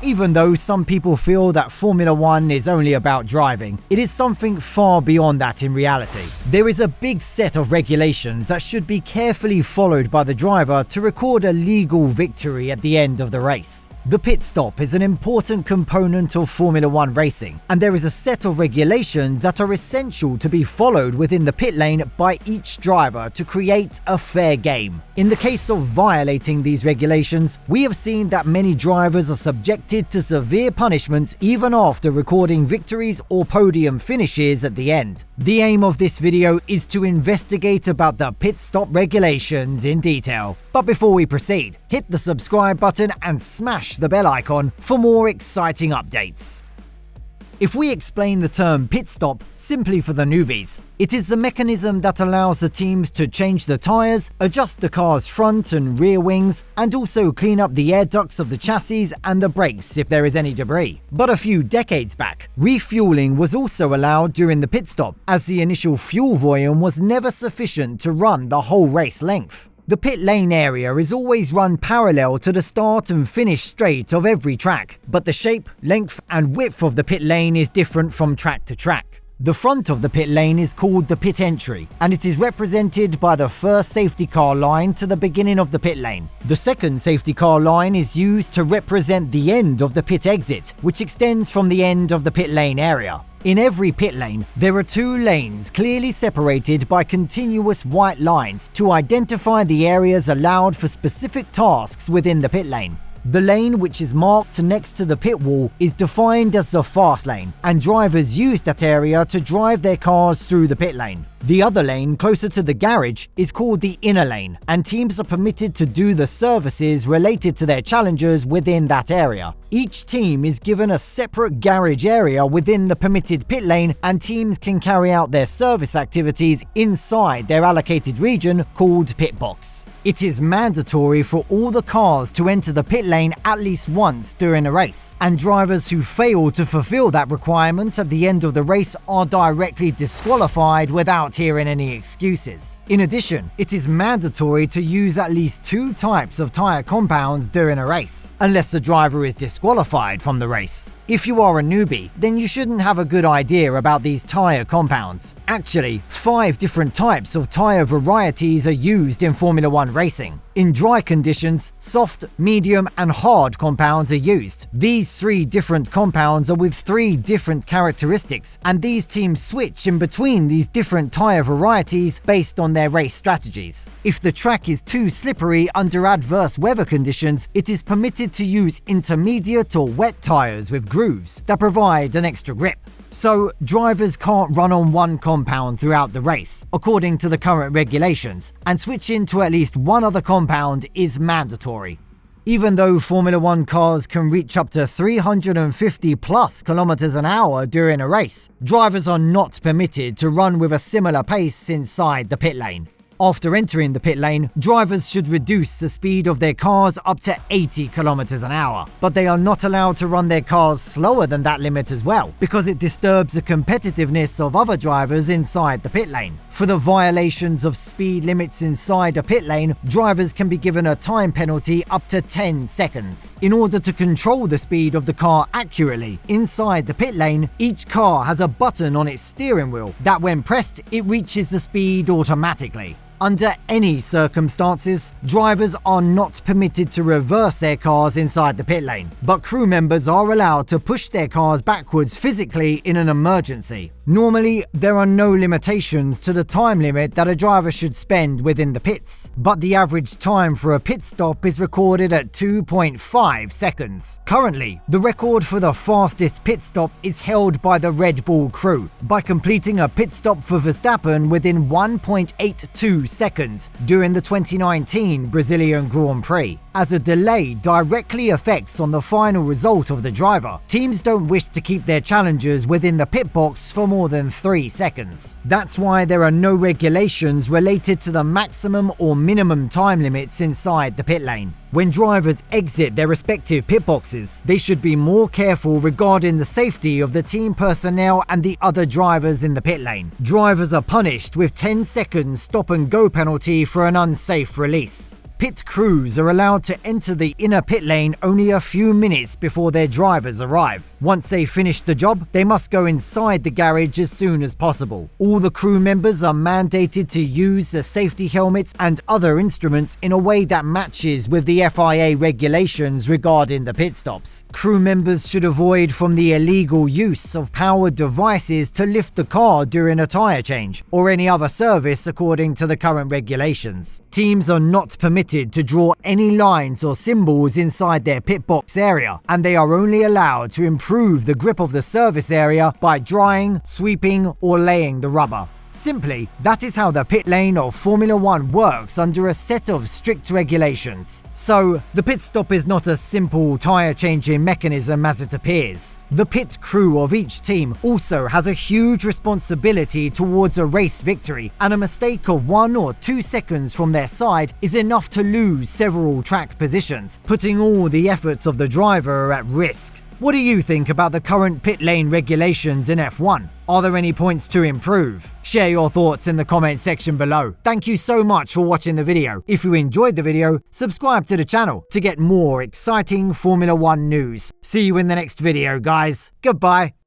Even though some people feel that Formula 1 is only about driving, it is something far beyond that in reality. There is a big set of regulations that should be carefully followed by the driver to record a legal victory at the end of the race. The pit stop is an important component of Formula 1 racing, and there is a set of regulations that are essential to be followed within the pit lane by each driver to create a fair game. In the case of violating these regulations, we have seen that many drivers are subjected to severe punishments even after recording victories or podium finishes at the end. The aim of this video is to investigate about the pit stop regulations in detail. But before we proceed, hit the subscribe button and smash the bell icon for more exciting updates. If we explain the term pit stop simply for the newbies, it is the mechanism that allows the teams to change the tyres, adjust the car's front and rear wings, and also clean up the air ducts of the chassis and the brakes if there is any debris. But a few decades back, refueling was also allowed during the pit stop, as the initial fuel volume was never sufficient to run the whole race length. The pit lane area is always run parallel to the start and finish straight of every track, but the shape, length and width of the pit lane is different from track to track. The front of the pit lane is called the pit entry, and it is represented by the first safety car line to the beginning of the pit lane. The second safety car line is used to represent the end of the pit exit, which extends from the end of the pit lane area. In every pit lane, there are two lanes clearly separated by continuous white lines to identify the areas allowed for specific tasks within the pit lane. The lane which is marked next to the pit wall is defined as the fast lane, and drivers use that area to drive their cars through the pit lane. The other lane, closer to the garage, is called the inner lane, and teams are permitted to do the services related to their challengers within that area. Each team is given a separate garage area within the permitted pit lane, and teams can carry out their service activities inside their allocated region called pit box. It is mandatory for all the cars to enter the pit lane at least once during a race, and drivers who fail to fulfill that requirement at the end of the race are directly disqualified without hearing any excuses. In addition, it is mandatory to use at least 2 types of tyre compounds during a race, unless the driver is disqualified from the race. If you are a newbie, then you shouldn't have a good idea about these tyre compounds. Actually, 5 different types of tyre varieties are used in Formula 1 racing. In dry conditions, soft, medium and hard compounds are used. These 3 different compounds are with 3 different characteristics, and these teams switch in between these different tyre varieties based on their race strategies. If the track is too slippery under adverse weather conditions, it is permitted to use intermediate or wet tyres with grooves that provide an extra grip. So, drivers can't run on one compound throughout the race, according to the current regulations, and switching to at least one other compound is mandatory. Even though Formula 1 cars can reach up to 350 plus kilometers an hour during a race, drivers are not permitted to run with a similar pace inside the pit lane. After entering the pit lane, drivers should reduce the speed of their cars up to 80 kilometers an hour, but they are not allowed to run their cars slower than that limit as well, because it disturbs the competitiveness of other drivers inside the pit lane. For the violations of speed limits inside a pit lane, drivers can be given a time penalty up to 10 seconds. In order to control the speed of the car accurately inside the pit lane, each car has a button on its steering wheel that when pressed, it reaches the speed automatically. Under any circumstances, drivers are not permitted to reverse their cars inside the pit lane, but crew members are allowed to push their cars backwards physically in an emergency. Normally, there are no limitations to the time limit that a driver should spend within the pits, but the average time for a pit stop is recorded at 2.5 seconds. Currently, the record for the fastest pit stop is held by the Red Bull crew by completing a pit stop for Verstappen within 1.82 seconds during the 2019 Brazilian Grand Prix. As a delay directly affects on the final result of the driver, teams don't wish to keep their challengers within the pit box for more than 3 seconds. That's why there are no regulations related to the maximum or minimum time limits inside the pit lane. When drivers exit their respective pit boxes, they should be more careful regarding the safety of the team personnel and the other drivers in the pit lane. Drivers are punished with 10 seconds stop and go penalty for an unsafe release. Pit crews are allowed to enter the inner pit lane only a few minutes before their drivers arrive. Once they finish the job, they must go inside the garage as soon as possible. All the crew members are mandated to use the safety helmets and other instruments in a way that matches with the FIA regulations regarding the pit stops. Crew members should avoid from the illegal use of powered devices to lift the car during a tyre change or any other service according to the current regulations. Teams are not permitted to draw any lines or symbols inside their pit box area, and they are only allowed to improve the grip of the service area by drying, sweeping or laying the rubber. Simply, that is how the pit lane of Formula 1 works under a set of strict regulations. So, the pit stop is not a simple tyre changing mechanism as it appears. The pit crew of each team also has a huge responsibility towards a race victory, and a mistake of 1 or 2 seconds from their side is enough to lose several track positions, putting all the efforts of the driver at risk. What do you think about the current pit lane regulations in F1? Are there any points to improve? Share your thoughts in the comment section below. Thank you so much for watching the video. If you enjoyed the video, subscribe to the channel to get more exciting Formula 1 news. See you in the next video, guys. Goodbye.